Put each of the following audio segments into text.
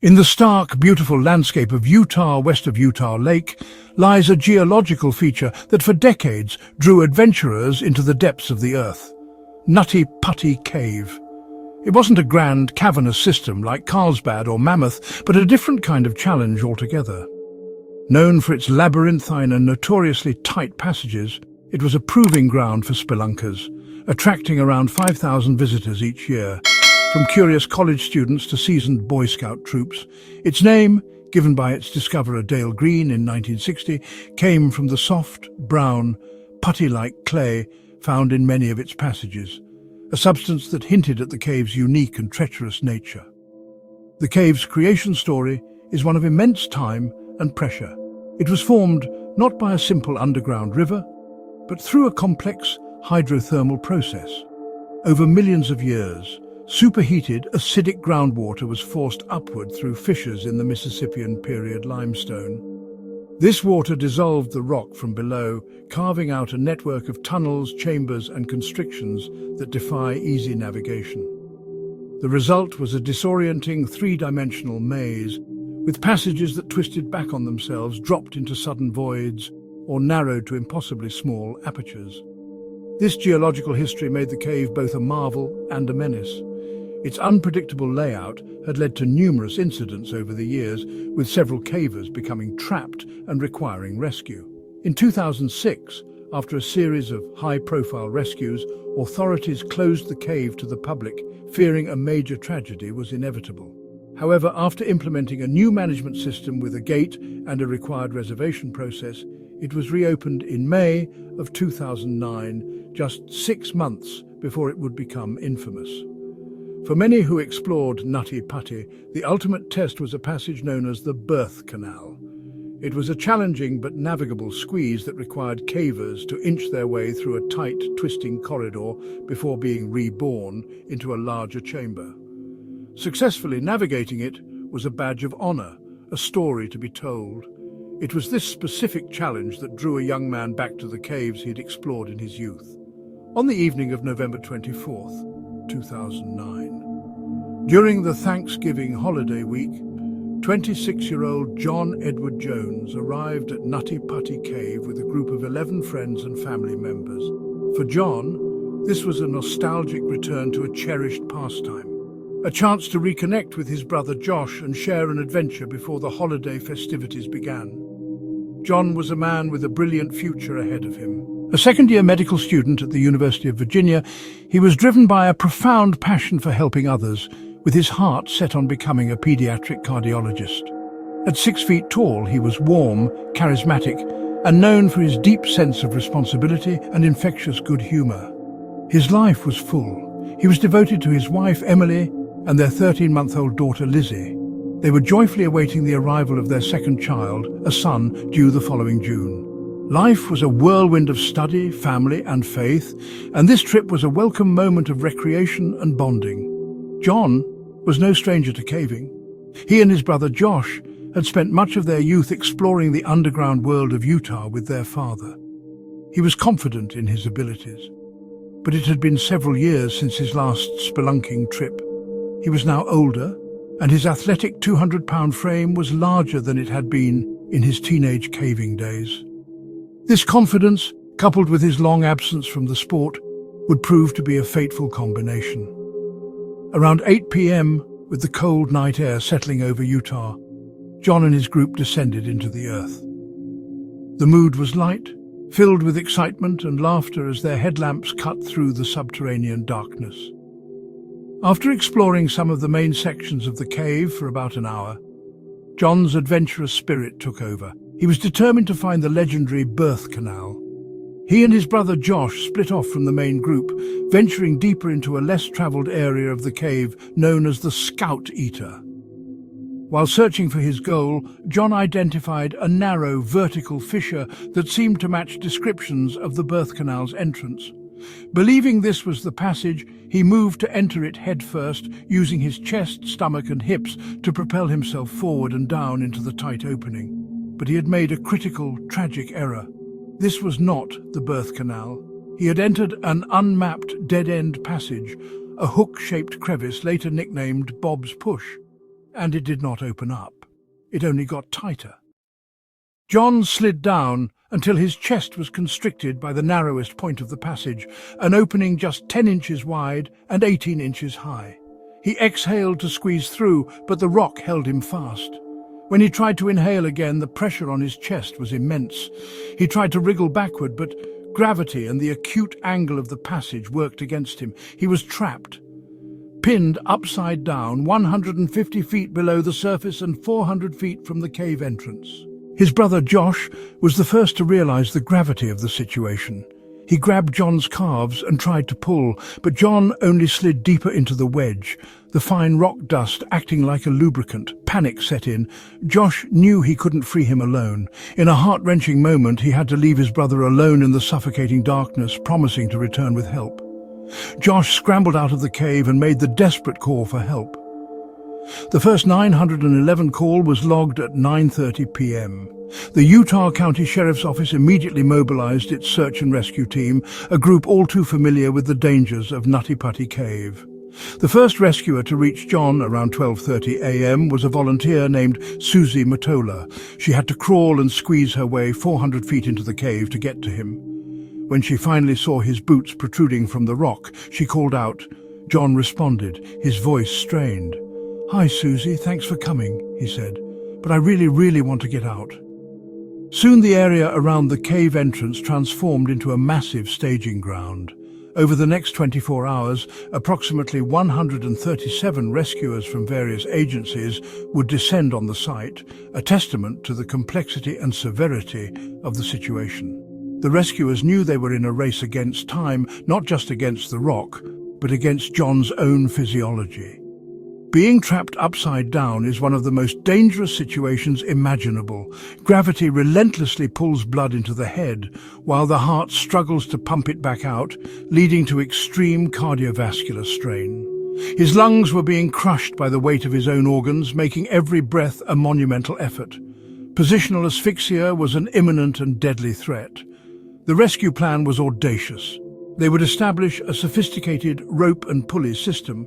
In the stark, beautiful landscape of Utah, west of Utah Lake, lies a geological feature that for decades drew adventurers into the depths of the earth. Nutty Putty Cave. It wasn't a grand, cavernous system like Carlsbad or Mammoth, but a different kind of challenge altogether. Known for its labyrinthine and notoriously tight passages, it was a proving ground for spelunkers, attracting around 5,000 visitors each year, from curious college students to seasoned Boy Scout troops. Its name, given by its discoverer Dale Green in 1960, came from the soft, brown, putty-like clay found in many of its passages, a substance that hinted at the cave's unique and treacherous nature. The cave's creation story is one of immense time and pressure. It was formed not by a simple underground river, but through a complex hydrothermal process. Over millions of years, superheated, acidic groundwater was forced upward through fissures in the Mississippian period limestone. This water dissolved the rock from below, carving out a network of tunnels, chambers, and constrictions that defy easy navigation. The result was a disorienting three-dimensional maze, with passages that twisted back on themselves, dropped into sudden voids, or narrowed to impossibly small apertures. This geological history made the cave both a marvel and a menace. Its unpredictable layout had led to numerous incidents over the years, with several cavers becoming trapped and requiring rescue. In 2006, after a series of high-profile rescues, authorities closed the cave to the public, fearing a major tragedy was inevitable. However, after implementing a new management system with a gate and a required reservation process, it was reopened in May of 2009, just 6 months before it would become infamous. For many who explored Nutty Putty, the ultimate test was a passage known as the Birth Canal. It was a challenging but navigable squeeze that required cavers to inch their way through a tight, twisting corridor before being reborn into a larger chamber. Successfully navigating it was a badge of honor, a story to be told. It was this specific challenge that drew a young man back to the caves he'd explored in his youth. On the evening of November 24th, 2009, during the Thanksgiving holiday week, 26-year-old John Edward Jones arrived at Nutty Putty Cave with a group of 11 friends and family members. For John, this was a nostalgic return to a cherished pastime, a chance to reconnect with his brother Josh and share an adventure before the holiday festivities began. John was a man with a brilliant future ahead of him. A second-year medical student at the University of Virginia, he was driven by a profound passion for helping others, with his heart set on becoming a pediatric cardiologist. At 6 feet tall, he was warm, charismatic, and known for his deep sense of responsibility and infectious good humor. His life was full. He was devoted to his wife, Emily, and their 13-month-old daughter, Lizzie. They were joyfully awaiting the arrival of their second child, a son, due the following June. Life was a whirlwind of study, family, and faith, and this trip was a welcome moment of recreation and bonding. John was no stranger to caving. He and his brother Josh had spent much of their youth exploring the underground world of Utah with their father. He was confident in his abilities, but it had been several years since his last spelunking trip. He was now older, and his athletic 200-pound frame was larger than it had been in his teenage caving days. This confidence, coupled with his long absence from the sport, would prove to be a fateful combination. Around 8 p.m., with the cold night air settling over Utah, John and his group descended into the earth. The mood was light, filled with excitement and laughter as their headlamps cut through the subterranean darkness. After exploring some of the main sections of the cave for about an hour, John's adventurous spirit took over. He was determined to find the legendary Birth Canal. He and his brother Josh split off from the main group, venturing deeper into a less-traveled area of the cave known as the Scout Eater. While searching for his goal, John identified a narrow, vertical fissure that seemed to match descriptions of the Birth Canal's entrance. Believing this was the passage, he moved to enter it headfirst, using his chest, stomach, and hips to propel himself forward and down into the tight opening. But he had made a critical, tragic error. This was not the Birth Canal. He had entered an unmapped dead-end passage, a hook-shaped crevice later nicknamed Bob's Push. and it did not open up. It only got tighter. John slid down until his chest was constricted by the narrowest point of the passage, an opening just 10 inches wide and 18 inches high. He exhaled to squeeze through, but the rock held him fast. When he tried to inhale again, the pressure on his chest was immense. He tried to wriggle backward, but gravity and the acute angle of the passage worked against him. He was trapped, pinned upside down, 150 feet below the surface and 400 feet from the cave entrance. His brother Josh was the first to realize the gravity of the situation. He grabbed John's calves and tried to pull, but John only slid deeper into the wedge, the fine rock dust acting like a lubricant. Panic set in. Josh knew he couldn't free him alone. In a heart-wrenching moment, he had to leave his brother alone in the suffocating darkness, promising to return with help. Josh scrambled out of the cave and made the desperate call for help. The first 911 call was logged at 9:30 p.m. The Utah County Sheriff's Office immediately mobilized its search and rescue team, a group all too familiar with the dangers of Nutty Putty Cave. The first rescuer to reach John around 12:30 a.m. was a volunteer named Susie Matola. She had to crawl and squeeze her way 400 feet into the cave to get to him. When she finally saw his boots protruding from the rock, she called out. John responded, his voice strained. "Hi, Susie, thanks for coming," he said, "but I really want to get out." Soon the area around the cave entrance transformed into a massive staging ground. Over the next 24 hours, approximately 137 rescuers from various agencies would descend on the site, a testament to the complexity and severity of the situation. The rescuers knew they were in a race against time, not just against the rock, but against John's own physiology. Being trapped upside down is one of the most dangerous situations imaginable. Gravity relentlessly pulls blood into the head, while the heart struggles to pump it back out, leading to extreme cardiovascular strain. His lungs were being crushed by the weight of his own organs, making every breath a monumental effort. Positional asphyxia was an imminent and deadly threat. The rescue plan was audacious. They would establish a sophisticated rope and pulley system,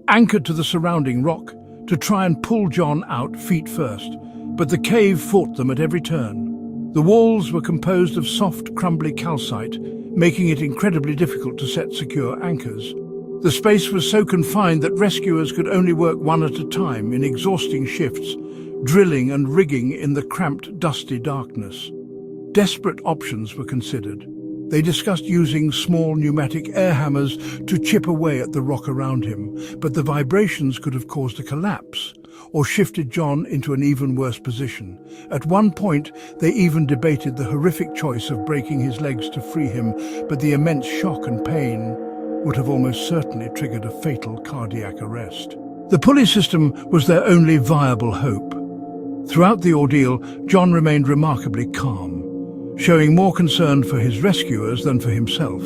anchored to the surrounding rock, to try and pull John out feet first. But the cave fought them at every turn. The walls were composed of soft, crumbly calcite, making it incredibly difficult to set secure anchors. The space was so confined that rescuers could only work one at a time in exhausting shifts, drilling and rigging in the cramped, dusty darkness. Desperate options were considered. They discussed using small pneumatic air hammers to chip away at the rock around him, but the vibrations could have caused a collapse or shifted John into an even worse position. At one point, they even debated the horrific choice of breaking his legs to free him, but the immense shock and pain would have almost certainly triggered a fatal cardiac arrest. The pulley system was their only viable hope. Throughout the ordeal, John remained remarkably calm, showing more concern for his rescuers than for himself.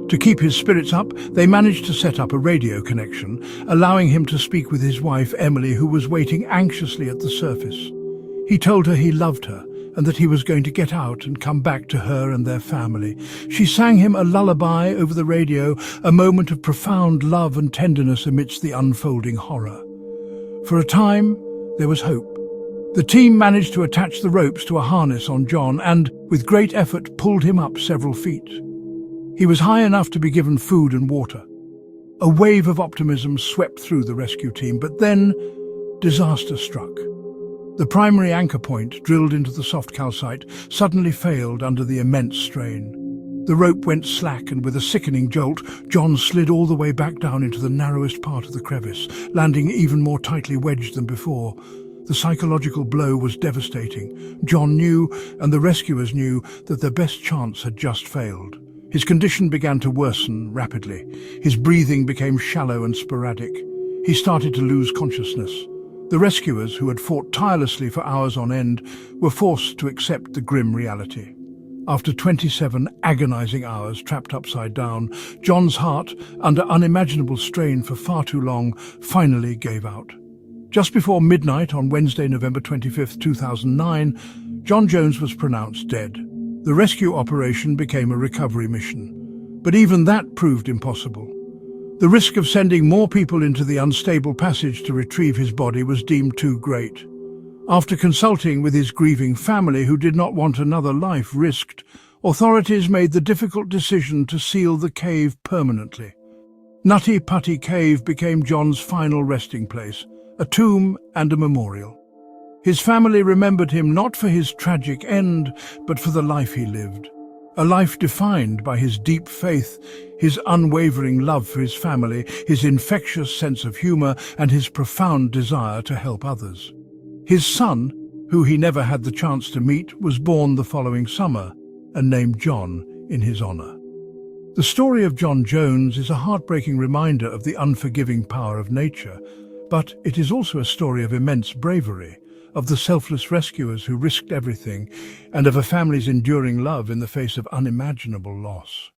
To keep his spirits up, they managed to set up a radio connection, allowing him to speak with his wife, Emily, who was waiting anxiously at the surface. He told her he loved her and that he was going to get out and come back to her and their family. She sang him a lullaby over the radio, a moment of profound love and tenderness amidst the unfolding horror. For a time, there was hope. The team managed to attach the ropes to a harness on John and, with great effort, pulled him up several feet. He was high enough to be given food and water. A wave of optimism swept through the rescue team, but then disaster struck. The primary anchor point, drilled into the soft calcite, suddenly failed under the immense strain. The rope went slack, and with a sickening jolt, John slid all the way back down into the narrowest part of the crevice, landing even more tightly wedged than before. The psychological blow was devastating. John knew, and the rescuers knew, that their best chance had just failed. His condition began to worsen rapidly. His breathing became shallow and sporadic. He started to lose consciousness. The rescuers, who had fought tirelessly for hours on end, were forced to accept the grim reality. After 27 agonizing hours trapped upside down, John's heart, under unimaginable strain for far too long, finally gave out. Just before midnight on Wednesday, November 25, 2009, John Jones was pronounced dead. The rescue operation became a recovery mission, but even that proved impossible. The risk of sending more people into the unstable passage to retrieve his body was deemed too great. After consulting with his grieving family, who did not want another life risked, authorities made the difficult decision to seal the cave permanently. Nutty Putty Cave became John's final resting place, a tomb and a memorial. His family remembered him not for his tragic end, but for the life he lived. A life defined by his deep faith, his unwavering love for his family, his infectious sense of humor, and his profound desire to help others. His son, who he never had the chance to meet, was born the following summer and named John in his honor. The story of John Jones is a heartbreaking reminder of the unforgiving power of nature, but it is also a story of immense bravery, of the selfless rescuers who risked everything, and of a family's enduring love in the face of unimaginable loss.